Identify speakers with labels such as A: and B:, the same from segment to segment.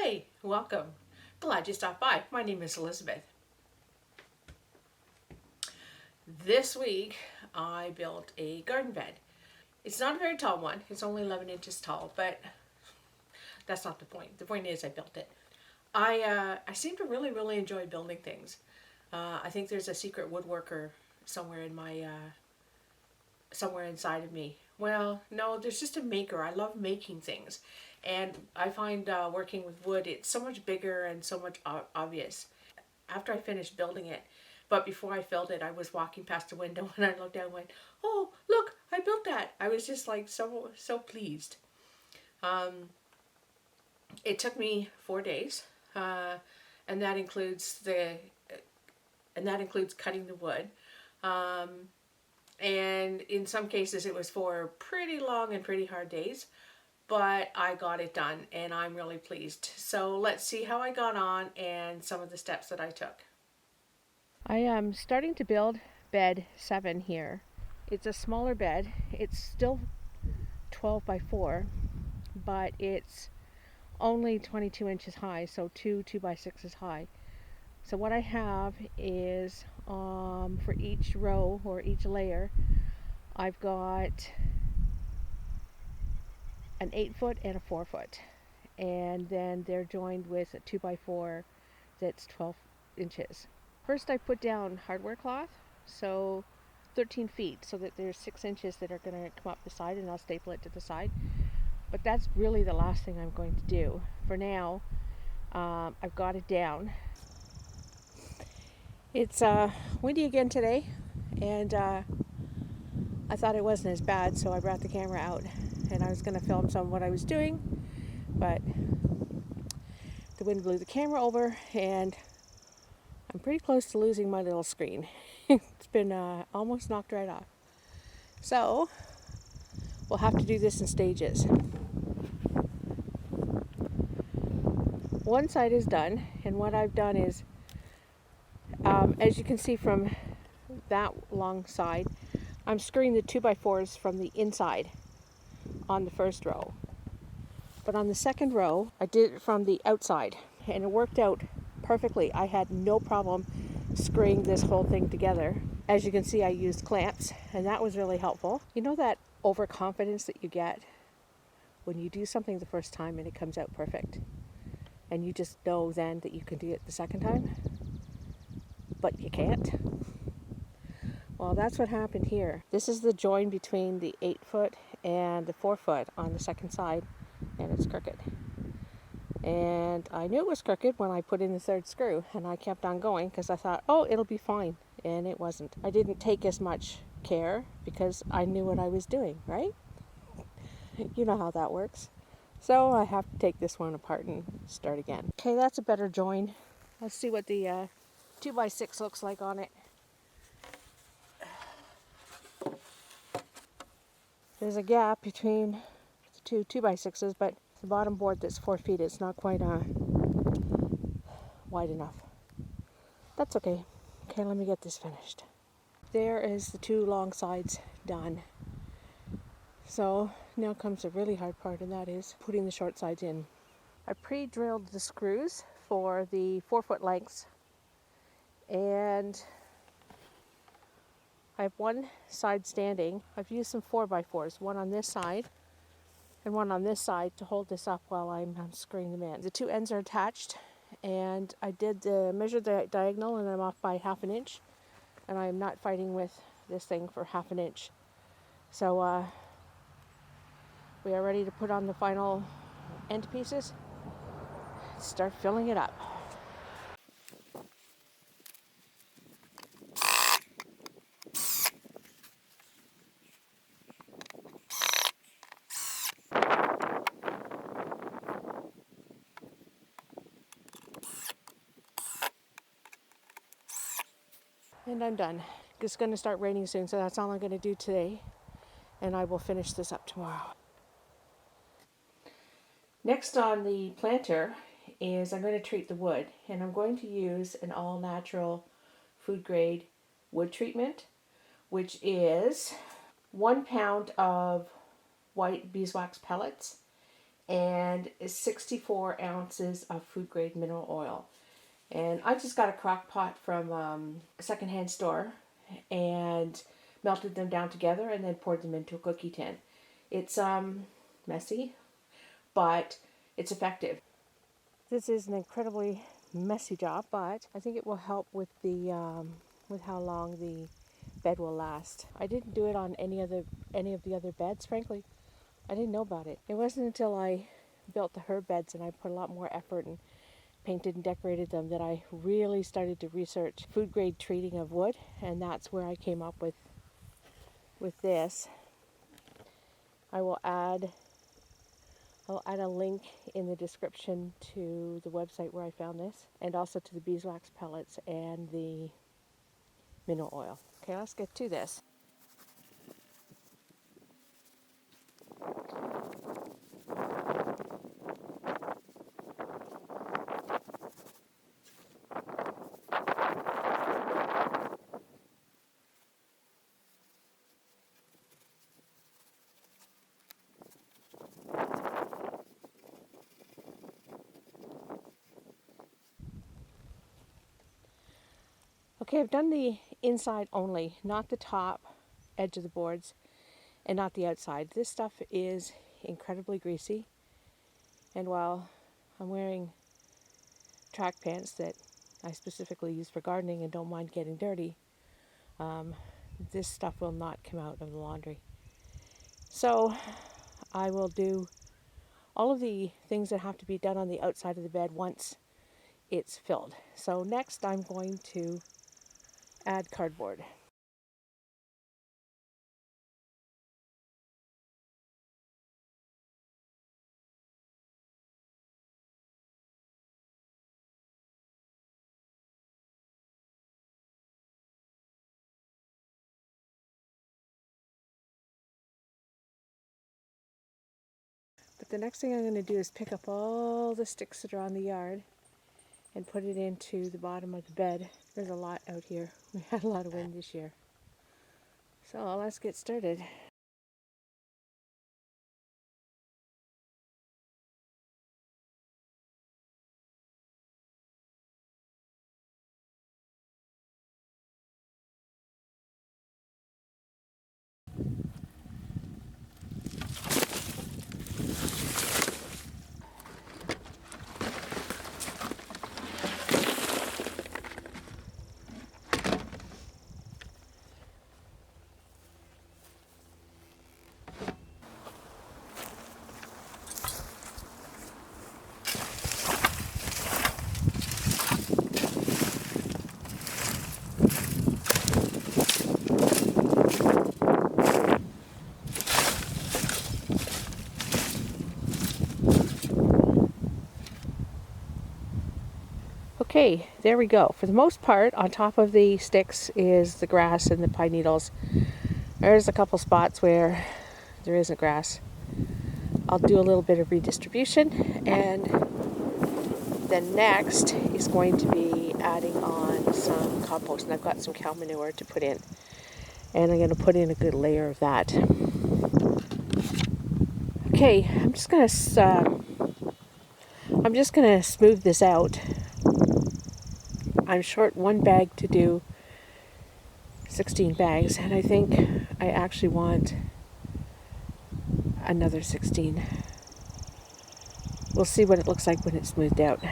A: Hey, welcome. Glad you stopped by. My name is Elizabeth. This week I built a garden bed. It's not a very tall one, it's only 11 inches tall, but that's not the point. The point is I built it. I seem to really enjoy building things. I think there's a secret woodworker somewhere in my somewhere inside of me. Well, no, there's just a maker. I love making things. And I find working with wood, it's so much bigger and so much obvious. After I finished building it, but before I filled it, I was walking past the window and I looked down and went, oh, look, I built that. I was just like so pleased. It took me 4 days, and that includes cutting the wood. And in some cases it was 4 pretty long and pretty hard days, but I got it done and I'm really pleased. So let's see how I got on and some of the steps that I took. I am starting to build bed 7 here. It's a smaller bed. It's still 12 by 4, but it's only 22 inches high, so 2 by 6s high. So what I have is for each row or each layer, I've got an 8-foot and a 4-foot, and then they're joined with a 2 by 4 that's 12 inches. First I put down hardware cloth, so 13 feet, so that there's 6 inches that are going to come up the side, and I'll staple it to the side. But that's really the last thing I'm going to do. For now, I've got it down. It's windy again today, and I thought it wasn't as bad, so I brought the camera out, and I was going to film some of what I was doing, but the wind blew the camera over, and I'm pretty close to losing my little screen. It's been almost knocked right off. So we'll have to do this in stages. One side is done, and what I've done is, as you can see from that long side, I'm screwing the 2 by 4s from the inside on the first row. But on the second row, I did it from the outside, and it worked out perfectly. I had no problem screwing this whole thing together. As you can see, I used clamps, and that was really helpful. You know that overconfidence that you get when you do something the first time and it comes out perfect, and you just know then that you can do it the second time, but you can't? Well, that's what happened here. This is the join between the 8-foot and the 4-foot on the second side, and it's crooked. And I knew it was crooked when I put in the third screw, and I kept on going because I thought, oh, it'll be fine. And it wasn't. I didn't take as much care because I knew what I was doing, right? You know how that works. So I have to take this one apart and start again. Okay, that's a better join. Let's see what the 2 by 6 looks like on it. There's a gap between the two 2 by 6s, but the bottom board that's 4 feet, it's not quite wide enough. That's okay. Okay, let me get this finished. There is the 2 long sides done. So now comes the really hard part, and that is putting the short sides in. I pre-drilled the screws for the 4-foot lengths, and I have one side standing. I've used some 4 by 4s, one on this side and one on this side to hold this up while I'm screwing them in. The 2 ends are attached, and I did measure the diagonal, and I'm off by 1/2 inch, and I'm not fighting with this thing for 1/2 inch. So we are ready to put on the final end pieces. Start filling it up. And I'm done. It's going to start raining soon, so that's all I'm going to do today, and I will finish this up tomorrow. Next on the planter is I'm going to treat the wood, and I'm going to use an all-natural food grade wood treatment, which is 1 pound of white beeswax pellets and is 64 ounces of food grade mineral oil. And I just got a crock pot from a secondhand store and melted them down together and then poured them into a cookie tin. It's messy, but it's effective. This is an incredibly messy job, but I think it will help with the with how long the bed will last. I didn't do it on any of the other beds, frankly. I didn't know about it. It wasn't until I built the herb beds and I put a lot more effort and painted and decorated them that I really started to research food grade treating of wood, and that's where I came up with this. I will add I'll add a link in the description to the website where I found this, and also to the beeswax pellets and the mineral oil. Okay, let's get to this. Okay, I've done the inside only, not the top edge of the boards and not the outside. This stuff is incredibly greasy, and while I'm wearing track pants that I specifically use for gardening and don't mind getting dirty, this stuff will not come out of the laundry. So I will do all of the things that have to be done on the outside of the bed once it's filled. So next I'm going to add cardboard. But the next thing I'm going to do is pick up all the sticks that are on the yard and put it into the bottom of the bed. There's a lot out here. We had a lot of wind this year. So let's get started. Okay, there we go. For the most part, on top of the sticks is the grass and the pine needles. There's a couple spots where there isn't grass. I'll do a little bit of redistribution, and then next is going to be adding on some compost, and I've got some cow manure to put in, and I'm going to put in a good layer of that. Okay, I'm just going to smooth this out. I'm short one bag to do 16 bags, and I think I actually want another 16. We'll see what it looks like when it's smoothed out.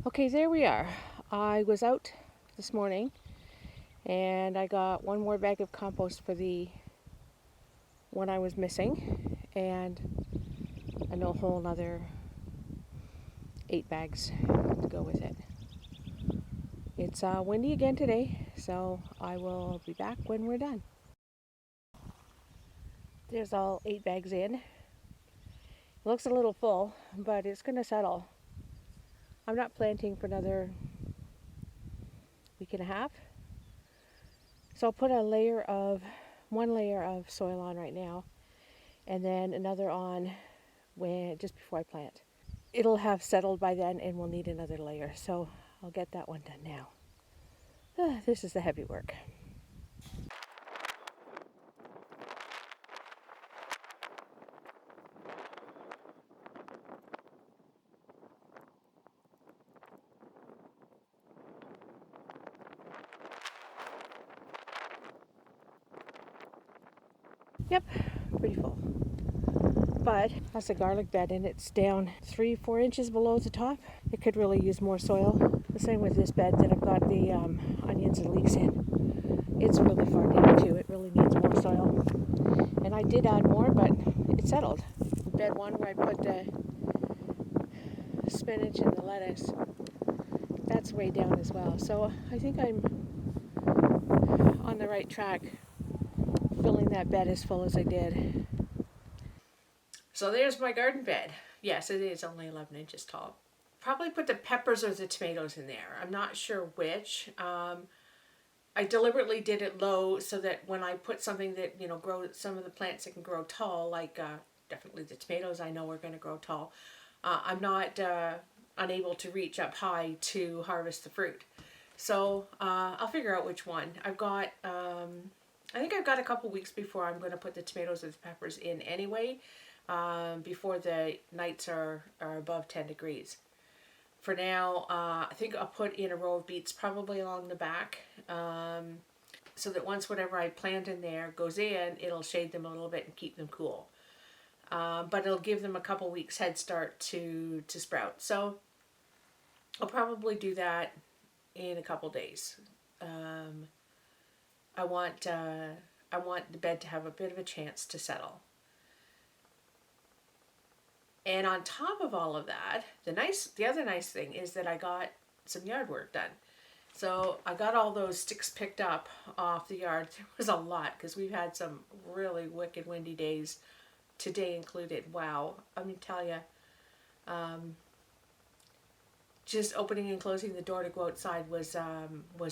A: Okay, there we are. I was out this morning and I got one more bag of compost for the one I was missing, and a whole another 8 bags to go with it. It's windy again today, so I will be back when we're done. There's all 8 bags in. It looks a little full, but it's going to settle. I'm not planting for another week and a half. So I'll put one layer of soil on right now, and then another on just before I plant. It'll have settled by then and we'll need another layer. So I'll get that one done now. This is the heavy work. Yep, pretty full. But that's a garlic bed and it's down 3-4 inches below the top. It could really use more soil. The same with this bed that I've got the onions and leeks in. It's really far down too. It really needs more soil. And I did add more, but it settled. Bed one where I put the spinach and the lettuce, that's way down as well. So I think I'm on the right track, filling that bed as full as I did. So there's my garden bed. Yes, it is only 11 inches tall. Probably put the peppers or the tomatoes in there. I'm not sure which. I deliberately did it low so that when I put something that, grow some of the plants that can grow tall, like definitely the tomatoes I know are going to grow tall, I'm not unable to reach up high to harvest the fruit. So I'll figure out which one. I think I've got a couple weeks before I'm going to put the tomatoes or the peppers in anyway, before the nights are above 10 degrees. For now, I think I'll put in a row of beets probably along the back, so that once whatever I plant in there goes in, it'll shade them a little bit and keep them cool. But it'll give them a couple weeks head start to sprout. So I'll probably do that in a couple days. I want the bed to have a bit of a chance to settle. And on top of all of that, the other nice thing is that I got some yard work done. So I got all those sticks picked up off the yard. There was a lot because we've had some really wicked windy days, today included. Wow, let me tell you, just opening and closing the door to go outside was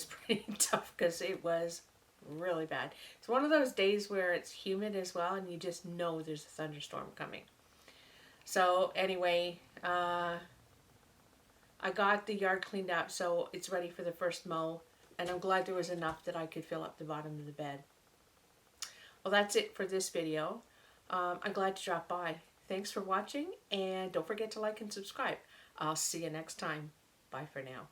A: pretty tough because it was really bad. It's one of those days where it's humid as well, and you just know there's a thunderstorm coming. So anyway, I got the yard cleaned up, so it's ready for the first mow, and I'm glad there was enough that I could fill up the bottom of the bed. Well, that's it for this video. I'm glad to drop by. Thanks for watching, and don't forget to like and subscribe. I'll see you next time. Bye for now.